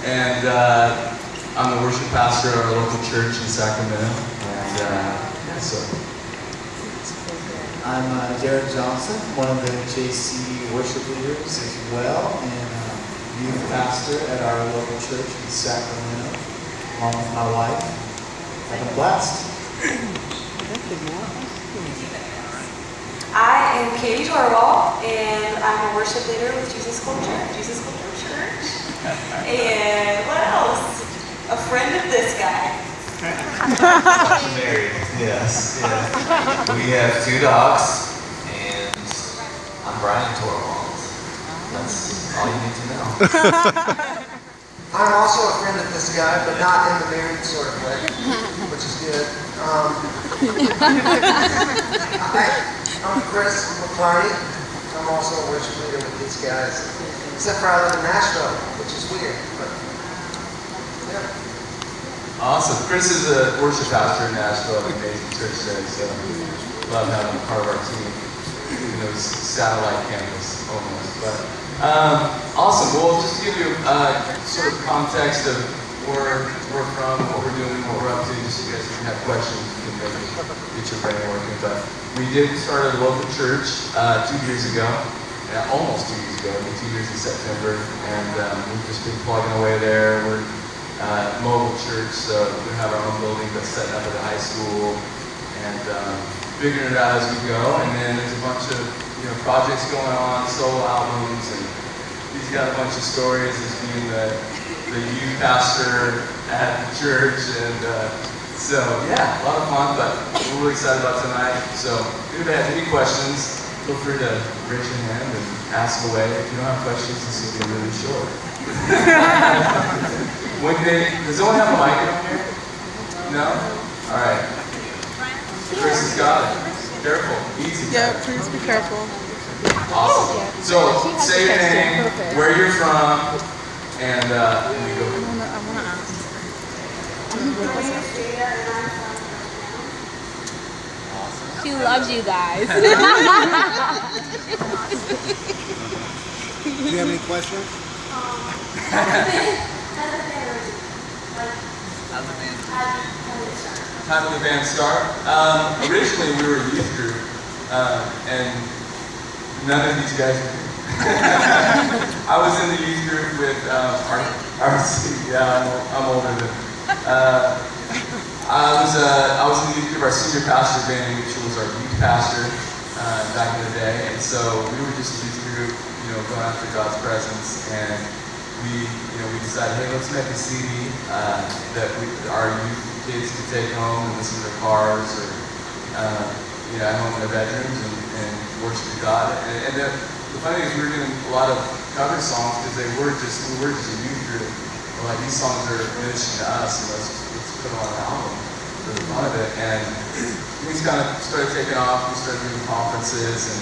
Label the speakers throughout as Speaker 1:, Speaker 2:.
Speaker 1: and I'm the worship pastor at our local church in Sacramento. And yeah, so
Speaker 2: I'm Jared Johnson, one of the JC worship leaders as well, and youth pastor at our local church in Sacramento, along with my wife. Having a blast.
Speaker 3: I am Katie Torwall, and I'm a worship leader with Jesus Culture Church. And what else? A friend of this guy.
Speaker 4: Married, yes. Yeah. We have 2 dogs, and I'm Brian Torwald. That's all you need to know.
Speaker 5: I'm also a friend of this guy, but not in the married sort of way, which is good. I'm Chris McCarty. I'm also a worship leader with these guys, except for I live in Nashville, which is weird, but yeah.
Speaker 1: awesome. Chris is a worship pastor in Nashville at an amazing church there, so love having him part of our team, even though it's satellite campus almost. But awesome. Well, just to give you sort of context of where we're from, what we're doing, what we're up to, just so you guys can have questions, you can maybe get your brain working. But we did start a local church 2 years ago, almost 2 years ago, 2 years in September, and we've just been plugging away there. We're mobile church, so we have our own building that's set up at the high school, and figuring it out as we go. And then there's a bunch of projects going on, solo albums, and he's got a bunch of stories as being the youth pastor at the church, and so yeah, a lot of fun. But we're really excited about tonight. So if anybody has any questions, feel free to raise your hand and ask away. If you don't have questions, this will be really short. Does anyone have a mic up here? No? All right. Chris has got it. Careful. Easy.
Speaker 6: Yeah, please be careful.
Speaker 1: Awesome. So, say your name, where you're from, and we go.
Speaker 6: I want to ask.
Speaker 7: She loves you guys.
Speaker 8: Do you have any questions?
Speaker 1: How did the band start? Originally, we were a youth group, and none of these guys were here. I was in the youth group with RC. Yeah, I'm older than. I was in the youth group, our senior pastor, Vanny Mitchell, was our youth pastor back in the day, and so we were just a youth group, going after God's presence, and we decided, hey, let's make a CD that our youth kids could take home and listen to their cars, or at home in their bedrooms, and worship God. And the funny thing is, we were doing a lot of cover songs because we were just a youth group. We're like, these songs are ministering to us, and let's put them on an album for the fun of it. And things kind of started taking off. We started doing conferences, and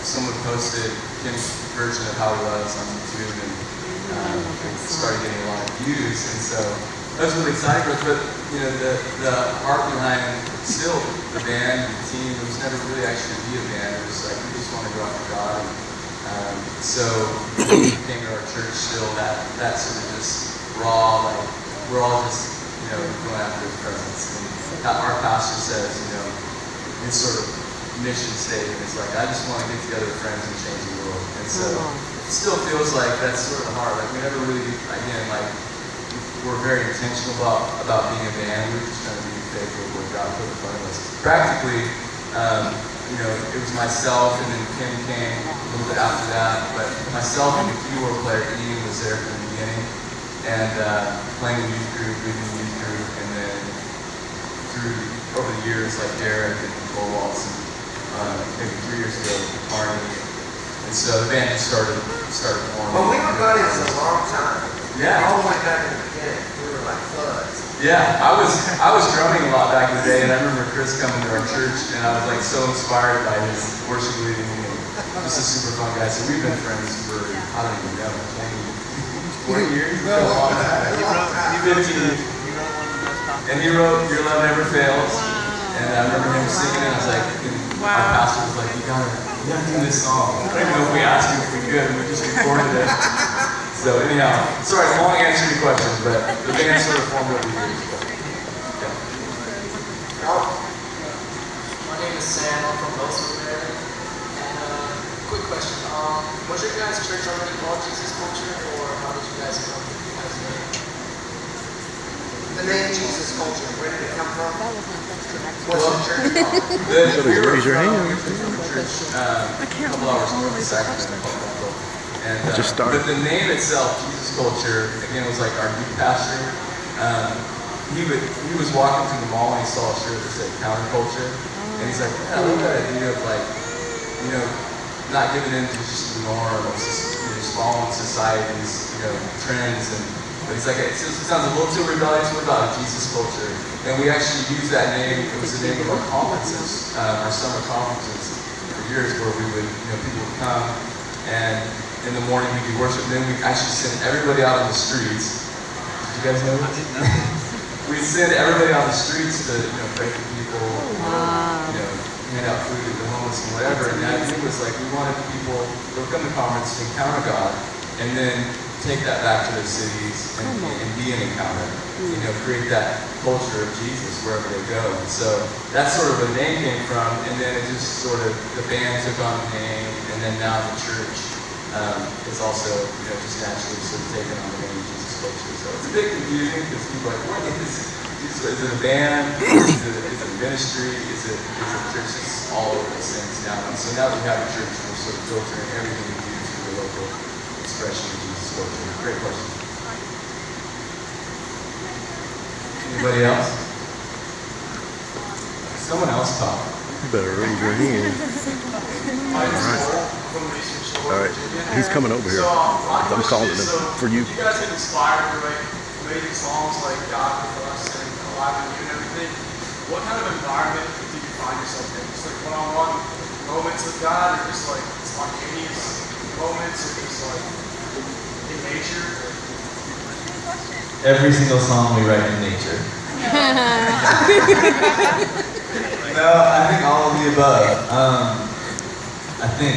Speaker 1: someone posted Kim's version of How He Loves on YouTube, and it started getting a lot of views, and so that was really exciting for us. But the heart behind still the band, the team, it was never really actually to be a band. It was like we just want to go after God. So when we came to our church, still that sort of just raw, like we're all just going after His presence. And our pastor says, his sort of mission statement is like, I just want to get together with friends and change the world. And so it still feels like that's sort of the heart. Like we never really, again, like we're very intentional about being a band. We're just trying to be faithful to what God put in front of us. Practically, it was myself, and then Kim came a little bit after that. But myself and the keyboard player, Ian, was there from the beginning, and playing the youth group, leading the youth group, and then over the years, like Derek and Cole Waltz, maybe 3 years ago, Barney. And so the band just started forming.
Speaker 5: Well, we were buddies a long time.
Speaker 1: Yeah.
Speaker 5: All the way back in the beginning. We were like buds.
Speaker 1: Yeah, I was drumming a lot back in the day, and I remember Chris coming to our church, and I was like so inspired by his worship leading, and just a super fun guy. So we've been friends for, I don't even know, 20 years? It's been a long time. 15. And he wrote Your Love Never Fails, and I remember him singing it. I was like, our pastor was like, you gotta do this song. I don't even know if we asked him if we could, and we just recorded it. So anyhow, sorry, I won't answer your questions, but the band sort of formed over the years. Yeah.
Speaker 9: My name is Sam. I'm from Bellswood, Maryland. And quick question. Was your guys' church already called Jesus Culture, or how did you guys come up with the guys' name?
Speaker 5: The name Jesus Culture, where did it come from?
Speaker 7: That was my question.
Speaker 5: What's your church called?
Speaker 1: We were
Speaker 8: Raise your
Speaker 1: from
Speaker 8: hand.
Speaker 1: church a couple hours north of Sacramento. And,
Speaker 8: Just start.
Speaker 1: But the name itself, Jesus Culture, again, was like our youth pastor. He was walking through the mall and he saw a shirt that said counterculture. And he's like, yeah, I love that idea of like, not giving in to just the norm of just following society's, trends. But he's like, it sounds a little too rebellious. What about Jesus Culture? And we actually used that name. It was the name of our conferences, our summer conferences for years, where we would, people would come and in the morning we'd do worship. And then we'd actually send everybody out on the streets. Did you guys know that? We'd send everybody on the streets to, pray for people, hand out food to the homeless and whatever. And the idea was like, we wanted people to come to conference to encounter God, and then take that back to their cities and be an encounter. Create that culture of Jesus wherever they go. And so that's sort of where the name came from, and then it just sort of, the band took on the name, and then now the church is also, just naturally sort of taken on the name Jesus Culture. So it's a bit confusing because people are like, what is Jesus? Is it a band? Is it a ministry? Is it a church? It's all of those things now. And so now that we have a church, we're sort of filtering everything we do through the local expression of Jesus Culture. Great question. Anybody else? Someone else talk.
Speaker 8: You better raise your hand. All right. He's coming over here. I'm calling him for you.
Speaker 9: You guys get inspired to write amazing songs like God with Us and Alive in You and everything. What kind of environment do you find yourself in? Just like one-on-one moments with God, or just like spontaneous moments, or just like in nature?
Speaker 4: Every single song we write in nature. No, I think all of the above. I think,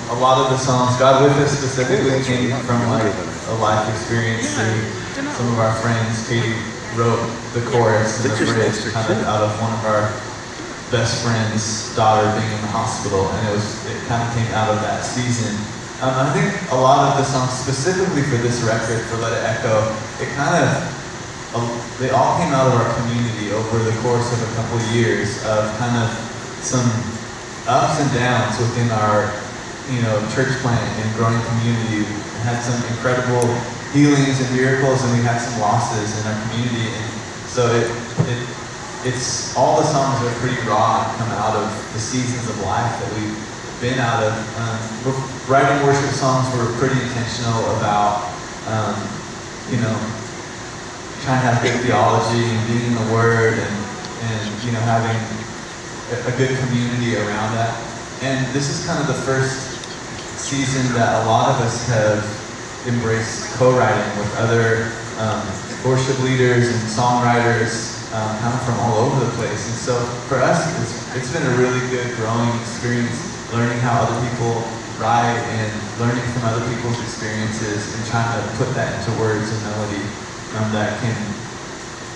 Speaker 4: a lot of the songs, God With Us specifically, came from like a life experience through some of our friends. Katie wrote the chorus and the bridge kind of out of one of our best friend's daughter being in the hospital, and it kind of came out of that season. I think a lot of the songs, specifically for this record, for Let It Echo, they all came out of our community over the course of a couple of years of kind of some ups and downs within our, church plant and growing community. We had some incredible healings and miracles, and we had some losses in our community. And so it's all the songs are pretty raw and come out of the seasons of life that we've been out of. Writing worship songs were pretty intentional about, trying to have good theology and being in the Word and having a good community around that. And this is kind of the first season that a lot of us have embraced co-writing with other worship leaders and songwriters kind of from all over the place. And so for us, it's been a really good growing experience, learning how other people write and learning from other people's experiences and trying to put that into words and melody that can,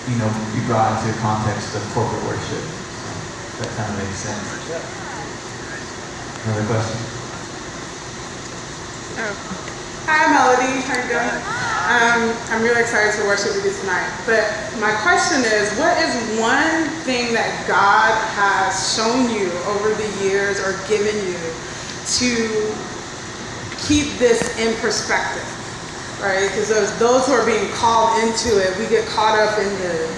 Speaker 4: be brought into a context of corporate worship. So that kind of makes sense. Another question?
Speaker 6: Hi, Melody. How you doing? I'm really excited to worship with you tonight. But my question is, what is one thing that God has shown you over the years or given you to keep this in perspective? Right? Because those who are being called into it, we get caught up in the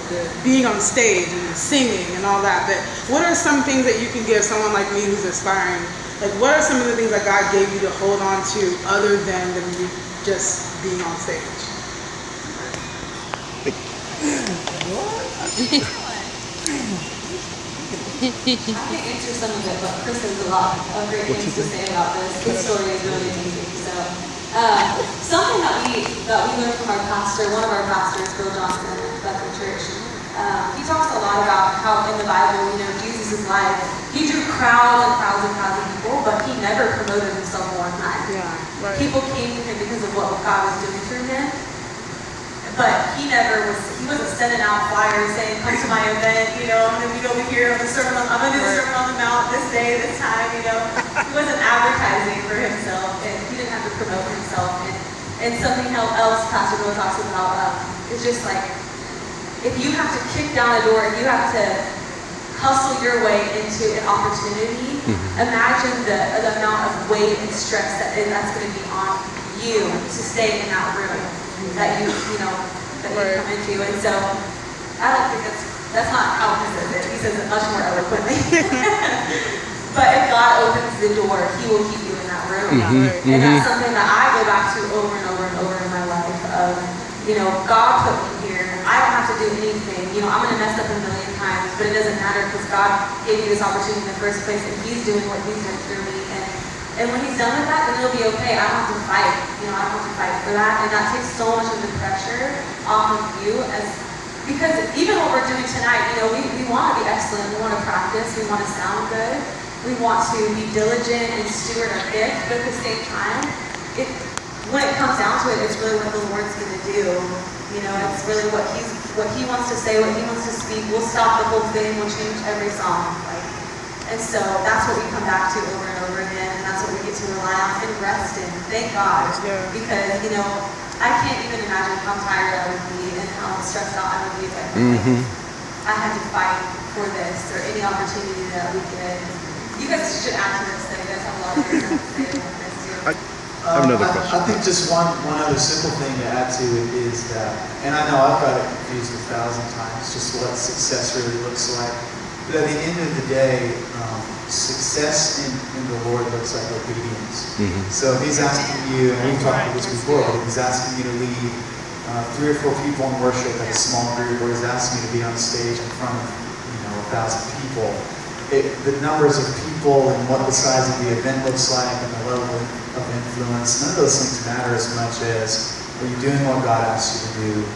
Speaker 6: being on stage and the singing and all that. But what are some things that you can give someone like me who's aspiring? Like, what are some of the things that God gave you to hold on to other than you just being on stage?
Speaker 3: I can answer some of it, but Chris has a lot of great things to say about this. His story is really amazing. So, something that we learned from our pastor, one of our pastors, Bill Johnson at Bethel Church, he talks a lot about how in the Bible, Jesus' life, he drew crowds and crowds and crowds of people, but he never promoted himself one time.
Speaker 6: Yeah,
Speaker 3: People came to him because of what God was doing through him. But he wasn't sending out flyers saying, come to my event, I'm going to meet over here on I'm going to do the Sermon on the Mount this day, this time, He wasn't advertising for himself, and he didn't have to promote himself. And something else Pastor Bill talks about is just like, if you have to kick down a door, if you have to hustle your way into an opportunity, imagine the amount of weight and stress that's going to be on you to stay in that room that you come into. And so I don't think that's not how he says it. He says it much more eloquently. But if God opens the door, he will keep you in that room. And that's something that I go back to over and over and over in my life of, God put me here. I don't have to do anything. I'm going to mess up a million times, but it doesn't matter because God gave me this opportunity in the first place, and he's doing what he's doing through me. And when he's done with that, then it'll be okay. I don't have to fight. I don't have to fight for that. And that takes so much of the pressure off of you because even what we're doing tonight, we want to be excellent. We want to practice. We want to sound good. We want to be diligent and steward our gift. But at the same time, when it comes down to it, it's really what the Lord's going to do. It's really what he wants to say, what he wants to speak. We'll stop the whole thing. We'll change every song. And so that's what we come back to over and over again, and that's what we get to rely on and rest in. Thank God. Because, I can't even imagine how tired I would be and how stressed out I would be if I had to fight for this or any opportunity that we get. You guys should add to this, though. You guys have a lot of things to say about this, too.
Speaker 8: I have another question.
Speaker 2: I think just one other simple thing to add to it is that, and I know I've got it confused 1,000 times, just what success really looks like. But at the end of the day, success in the Lord looks like obedience. So if he's asking you, and we've talked about this before, but he's asking you to lead 3 or 4 people in worship at a small group, or he's asking you to be on stage in front of 1,000 people. The numbers of people and what the size of the event looks like and the level of influence, none of those things matter as much as are you doing what God asks you to do.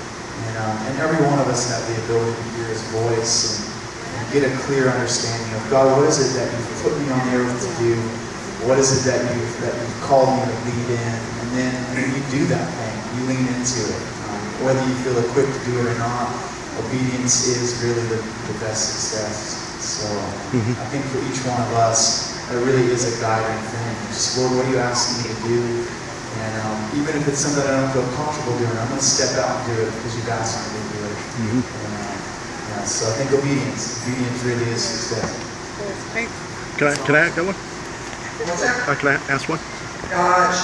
Speaker 2: And every one of us have the ability to hear his voice and get a clear understanding of, God, what is it that you've put me on the earth to do? What is it that you've called me to lead in? And then you do that thing. You lean into it. Whether you feel equipped to do it or not, obedience is really the best success. So I think for each one of us, there really is a guiding thing. Just, Lord, what are you asking me to do? And even if it's something I don't feel comfortable doing, I'm going to step out and do it because you've asked me to do it. So I think obedience really is success.
Speaker 8: Can I get one?
Speaker 5: What's that?
Speaker 8: Can I ask one?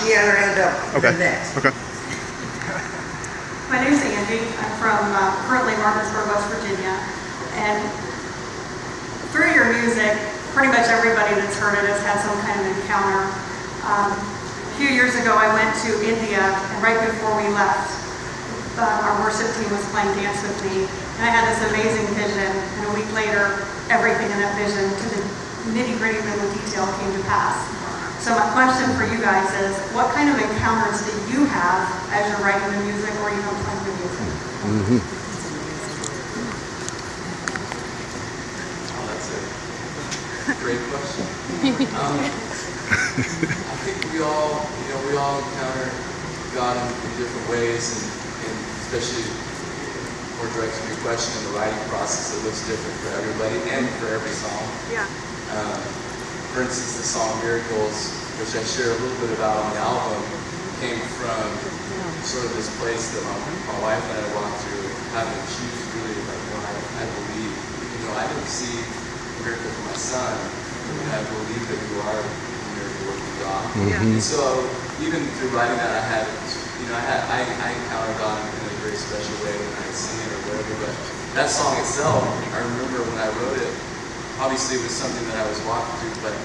Speaker 5: She had her hand up.
Speaker 8: Okay.
Speaker 5: Next.
Speaker 8: Okay.
Speaker 10: My name is Angie. I'm from currently Martinsburg, West Virginia. And through your music, pretty much everybody that's heard it has had some kind of encounter. A few years ago, I went to India, and right before we left, our worship team was playing Dance With Me, and I had this amazing vision, and a week later, everything in that vision, to the nitty-gritty little detail, came to pass. So my question for you guys is, what kind of encounters do you have as you're writing the music or even playing the music?
Speaker 1: That's a great question. I think we all encounter God in different ways, and especially more direct to your question, in the writing process, it looks different for everybody and for every song. For instance, the song Miracles, which I share a little bit about on the album, came from sort of this place that my wife and I walked through, having to choose really, I believe, I didn't see a miracle for my son, and I believe that you are a miracle working God. And so, even through writing that, I encountered God in a very special way when I sing it or whatever, but that song itself, I remember when I wrote it, obviously it was something that I was walking through, but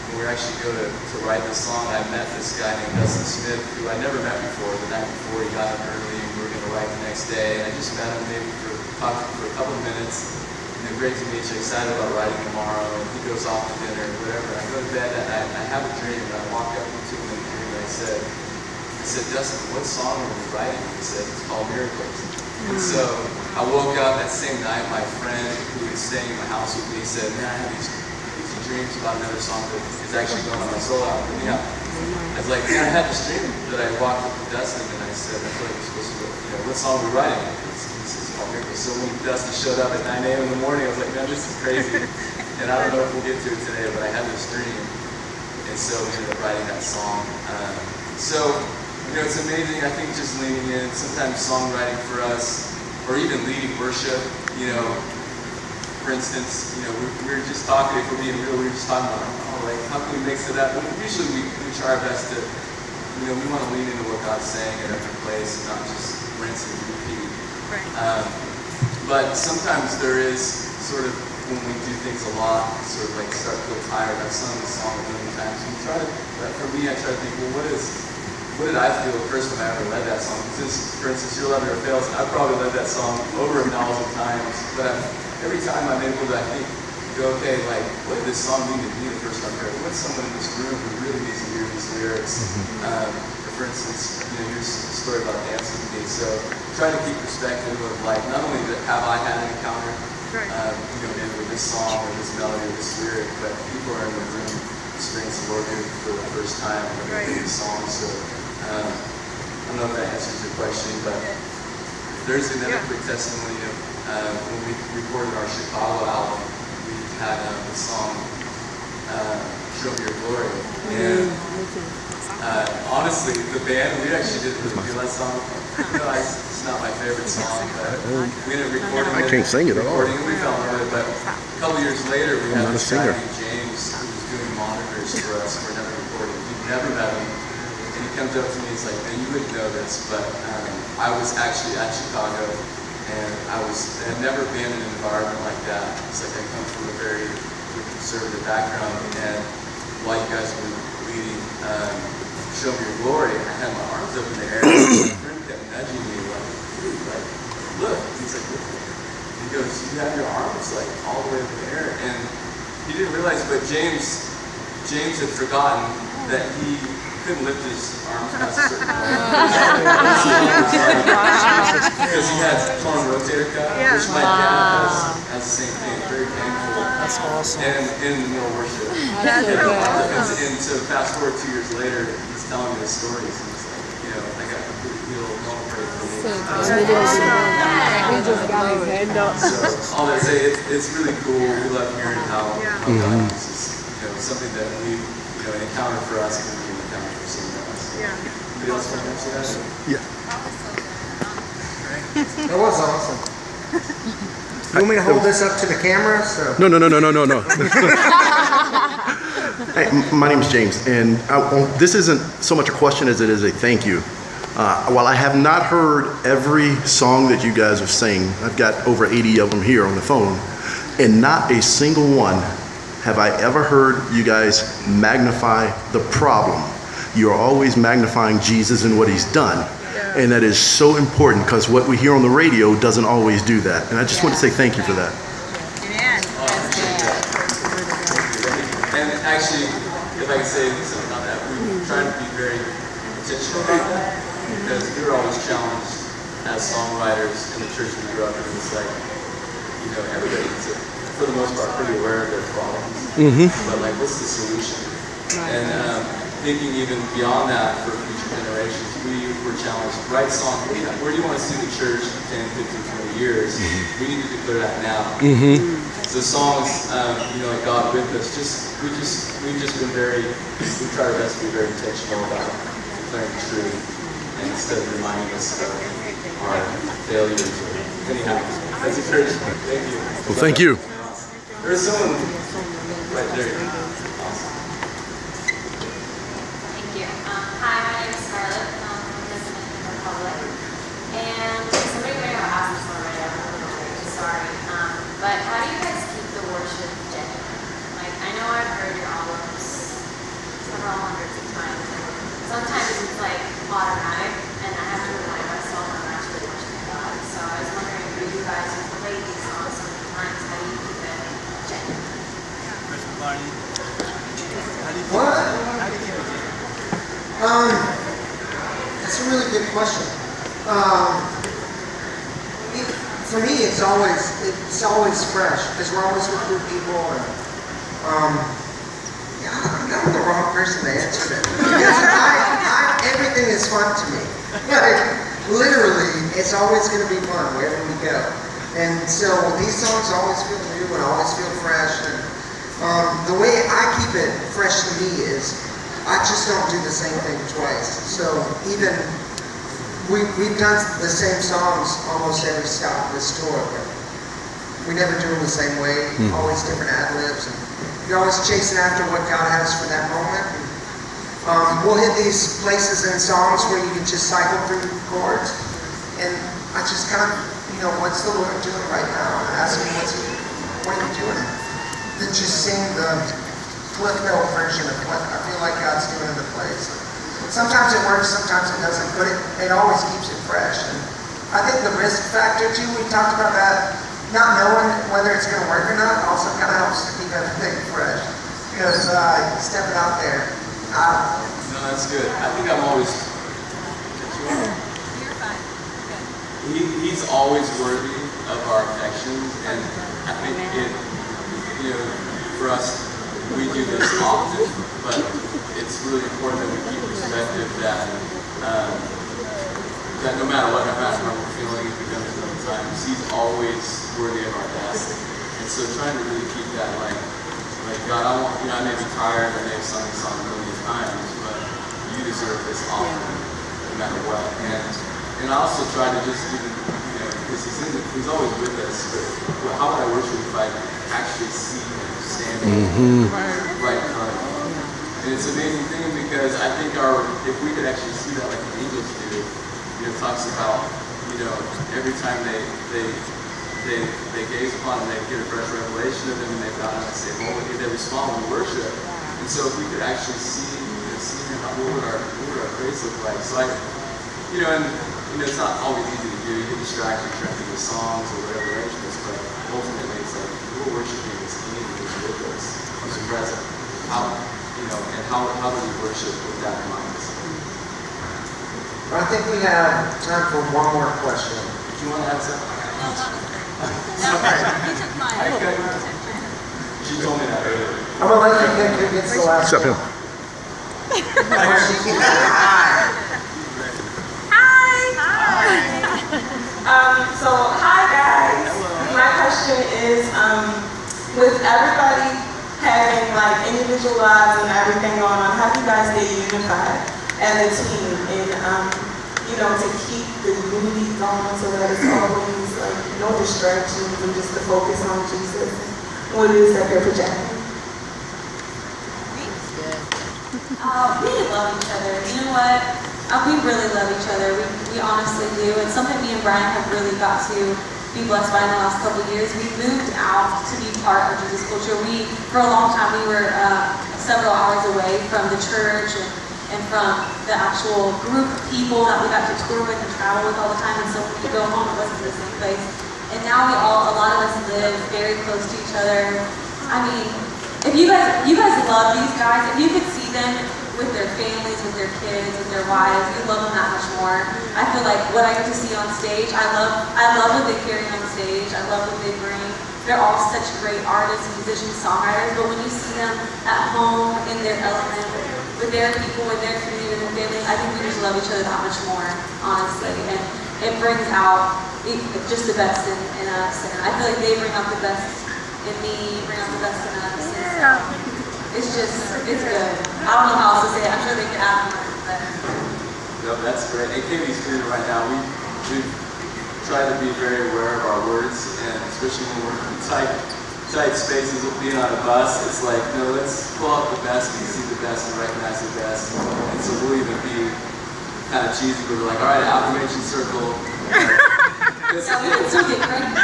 Speaker 1: when we actually go to write this song, I met this guy named Dustin Smith, who I never met before. The night before, he got up early, and we were going to write the next day, and I just met him maybe talked for a couple of minutes, and then great to meet you, excited about writing tomorrow, and he goes off to dinner, whatever. I go to bed that night, and I have a dream, and I walk up to him in the dream, and I said, Dustin, what song are we writing? He said, it's called Miracles. And so I woke up that same night, my friend who was staying in my house with me said, man, I have these dreams about another song that is actually going on my soul album. I was like, man, I had this dream that I walked up to Dustin and I said, I feel like we're supposed to, what song are we writing? He says, oh, Miracle. So when Dustin showed up at 9 a.m. in the morning, I was like, man, this is crazy. And I don't know if we'll get to it today, but I had this dream. And so we ended up writing that song. It's amazing, I think, just leaning in. Sometimes songwriting for us, or even leading worship, for instance, we were just talking, if we're being real, we were just talking about, how can we mix it up? But usually we try our best to, we want to lean into what God's saying at every place and not just rinse and repeat.
Speaker 7: Right.
Speaker 1: But sometimes there is sort of, when we do things a lot, sort of like start to feel tired. I've sung this song a million times. For me, I try to think, well, what did I feel at first when I ever led that song? For instance, Your Love Never Fails, I've probably led that song over 1,000 times. But every time I'm able to, go, okay, what did this song mean to me the first time I heard it? What's someone in this room who really needs to hear these lyrics? For instance, here's a story about dancing with me. So try to keep perspective of not only have I had an encounter, maybe with this song or this melody or this lyric, but people are in the room experiencing the Lord for the first time when they hear these songs. So I don't know if that answers your question, but there's another quick testimony of when we recorded our Chicago album, we had the song Show Me Your Glory. And honestly, the band, we actually didn't really feel that song. It's not my favorite song, but we ended up recording it.
Speaker 8: I can't sing it at all.
Speaker 1: We fell in love with it, but a couple years later, we had this guy named James who was doing monitors for us for another recording. We'd never met him. And he comes up to me, he's like, man, you wouldn't know this, but I was actually at Chicago, and I had never been in an environment like that. It's like I come from a very conservative background, and while you guys were leading Show Me Your Glory, I had my arms up in the air, and my friend kept nudging me, look. He's like, look. He goes, you have your arms all the way up in the air, and he didn't realize, but James had forgotten that he couldn't lift his arms past a certain point. Because he had torn rotator cuff, which my dad has the same thing, very painful.
Speaker 5: That's awesome.
Speaker 1: And in the middle of worship. And so fast forward 2 years later, he's telling me the stories, and he's like, I got completely healed, don't pray for me. So all that say, it's really cool. We love hearing how God uses something that we an encounter for us can be an encounter for someone else. Anybody else want to answer that?
Speaker 8: Yeah.
Speaker 5: That was awesome. You want me to hold this up to the camera? So.
Speaker 8: No. Hey, my name's James, and this isn't so much a question as it is a thank you. While I have not heard every song that you guys have sang, I've got over 80 of them here on the phone, and not a single one have I ever heard you guys magnify the problem. You're always magnifying Jesus and what he's done. And that is so important, because what we hear on the radio doesn't always do that. And I just want to say thank you for that.
Speaker 7: Amen.
Speaker 1: And actually, if I can say something on that, we try to be very intentional about that, because we were always challenged as songwriters in the church we grew up in. It's everybody's, for the most part, pretty aware of their problems. But what's the solution? And thinking even beyond that for future generations, we were challenged, write songs. Where do you want to see the church in 10, 15, 20 years? We need to declare that now. So songs, like God with us, we've just been we try our best to be very intentional about declaring the truth, and instead of reminding us of our failures. Anyhow, that's encouragement. Thank you.
Speaker 8: Well, thank you.
Speaker 1: There's someone right there.
Speaker 3: Thank you. Hi, my name is Scarlett. I'm from the Dominican Republic. And somebody may have asked this already. I'm a little bit sorry. But how do you guys keep the worship genuine? I know I've heard your albums several hundreds of times. And sometimes it's automatic, and I have to remind myself I'm actually worshiping God. So I was wondering, for you guys who played these songs so many times, how do you keep it genuine?
Speaker 5: That's a really good question. For me, it's always fresh, because we're always with new people, and I don't I'm the wrong person to answer that. Because everything is fun to me. Like, literally, it's always going to be fun wherever we go. And so these songs always feel new and always feel fresh. And the way I keep it fresh to me is I just don't do the same thing twice. So even we've done the same songs almost every stop of this tour. But we never do them the same way. Always different ad-libs. And you're always chasing after what God has for that moment. We'll hit these places in songs where you can just cycle through chords, and I just kind of, what's the Lord doing right now? I ask him, what are you doing? Then just sing the Cliff Note version of what I feel like God's doing in the place. Sometimes it works, sometimes it doesn't, but it always keeps it fresh. And I think the risk factor too, we talked about that, not knowing whether it's going to work or not, also kind of helps to keep everything fresh. Because stepping out there,
Speaker 1: No, that's good. I think I'm always. He's always worthy of our affections, and I think for us, we do this often, but it's really important that we keep perspective that no matter what, no matter how we're feeling, if we come to other times, he's always worthy of our best. And so trying to really keep that like God, I may be tired, I may have sung this song a million times, but you deserve this often, no matter what. And I also try to just even, because he's always with us, but how would I worship if I actually see him standing right in front of me? And it's an amazing thing because I think if we could actually see that like the angels do, it talks about, every time they gaze upon him, they get a fresh revelation of him, and they bow down and say, "Lord," they respond in worship. And so if we could actually see him, what would our praise look like? So it's not always easy to do. You get distracted trying to do the songs or whatever arrangements, but ultimately it's like we're worshiping this King who's with us, who's present. How do we worship with that in mind?
Speaker 5: I think we have time for one more question.
Speaker 1: Do you want to add something?
Speaker 7: No, you took mine.
Speaker 1: She told me that earlier.
Speaker 5: I'm going to let you pick who gets the last
Speaker 8: Except him.
Speaker 5: one.
Speaker 11: Hi guys. My question is, with everybody having like individual lives and everything going on, how do you guys stay unified as a team and to keep the unity going so that it's always like no distractions and just the focus on Jesus and what it is that they're projecting?
Speaker 3: We love each other. You know what? We really love each other. We honestly do. It's something me and Brian have really got to be blessed by in the last couple of years. We moved out to be part of Jesus Culture. For a long time, we were several hours away from the church and from the actual group of people that we got to tour with and travel with all the time. And so when we go home, it wasn't the same place. And now a lot of us live very close to each other. I mean, if you guys love these guys, if you could see them with their families, with their kids, with their wives, you love them that much more. I feel like what I get to see on stage, I love what they carry on stage. I love what they bring. They're all such great artists, musicians, songwriters, but when you see them at home in their element, with their people, with their community, with their family, I think we just love each other that much more, honestly. And it brings out just the best in us. And I feel like they bring out the best in me, bring out the best in us. It's good. I don't know how else to say it. I'm sure they could add more, but.
Speaker 1: No, that's great. And KB's doing it right now. We've tried to be very aware of our words, and especially when we're in tight spaces of being on a bus, it's like, let's pull out the best and see the best and recognize the best. And so we'll even be kind of cheesy, but we're like, all right, affirmation circle.
Speaker 3: We can still get cranky.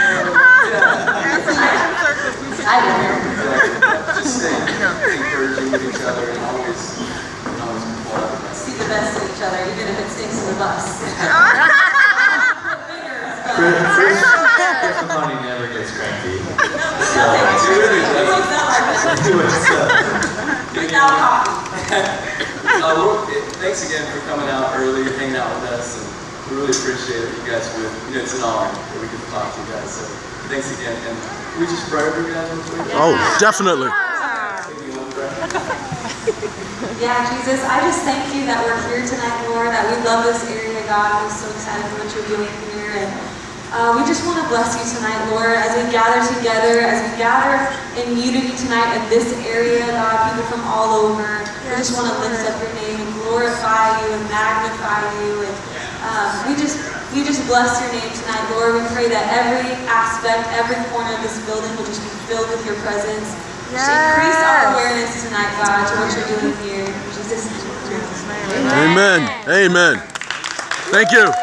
Speaker 1: I don't know. Just staying encouraging with each other and always pull out the best.
Speaker 3: See the best in each other, even if it stinks in the bus.
Speaker 4: Chris Money never gets cranky.
Speaker 1: Thanks again for coming out early and hanging out with us. And we really appreciate it. You guys would, it's an honor that we get to talk to you guys. So thanks again. And we just pray for you guys.
Speaker 8: Oh, definitely.
Speaker 3: Yeah, Jesus, I just thank you that we're here tonight, Lord, that we love this area, God. We're so excited for what you're doing here. And we just want to bless you tonight, Lord, as we gather together, as we gather in unity tonight in this area, God, people from all over. We just want to lift up your name and glorify you and magnify you. And we just bless your name tonight, Lord. We pray that every aspect, every corner of this building will just be filled with your presence. Just increase our awareness tonight, God, to what you're doing here. In Jesus' name.
Speaker 12: Amen. Amen. Thank you.